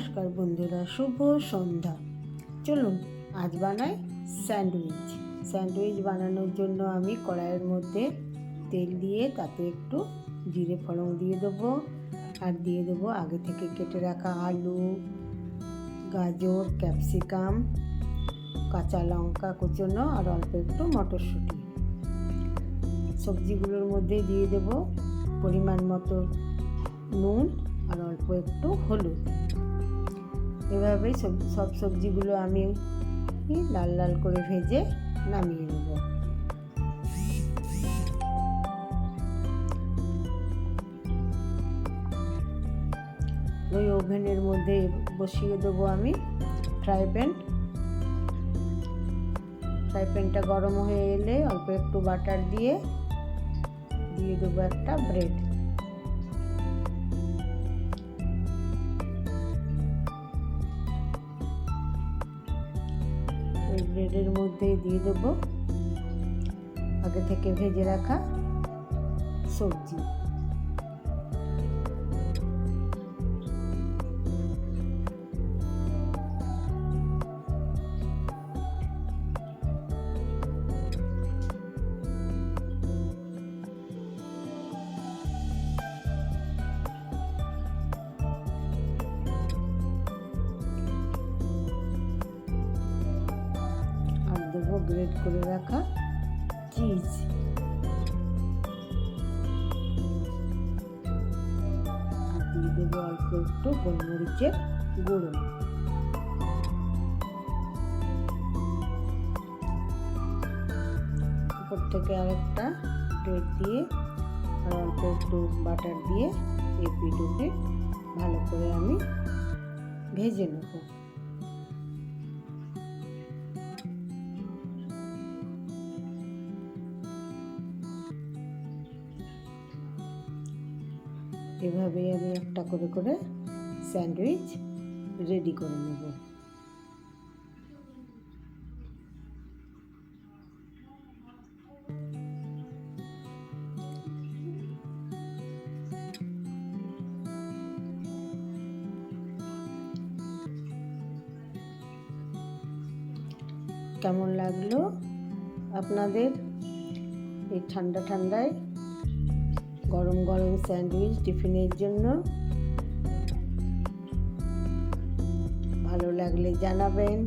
নমস্কার বন্ধুরা, শুভ সন্ধ্যা। চলুন আজ বানাই স্যান্ডউইচ বানানোর জন্য আমি কড়াইয়ের মধ্যে তেল দিয়ে তাতে একটু জিরে ফোড়ন দিয়ে দেবো, আর দিয়ে দেবো আগে থেকে কেটে রাখা আলু, গাজর, ক্যাপসিকাম, কাঁচা লঙ্কা কুচোনো আর অল্প একটু মটরশুঁটি। সবজিগুলোর মধ্যে দিয়ে দেবো পরিমাণ মতো নুন আর অল্প একটু হলুদ। এভাবেই সব সবজিগুলো আমি লাল লাল করে ভেজে নামিয়ে নেব। ওই ওভেনের মধ্যে বসিয়ে দেবো আমি ফ্রাই প্যানটা গরম হয়ে এলে অল্প একটু বাটার দিয়ে দেবো একটা ব্রেড। ওই ব্রেডের মধ্যে দিয়ে দেবো আগে থেকে ভেজে রাখা সবজি। দেবো গ্রেট করে রাখা চিজ, আর দিয়ে দেবো অল্প একটু গোলমরিচের গুঁড়ো। উপর থেকে আরেকটা ব্রেড দিয়ে আর অল্প একটু বাটার দিয়ে এপিট ওপিট ভালো করে আমি ভেজে নেব। এভাবেই আমি একটা করে করে স্যান্ডউইচ রেডি করে নেব। কেমন লাগলো আপনাদের এই ঠান্ডায় গরম গরম স্যান্ডউইচ টিফিনের জন্য? ভালো লাগলে জানাবেন।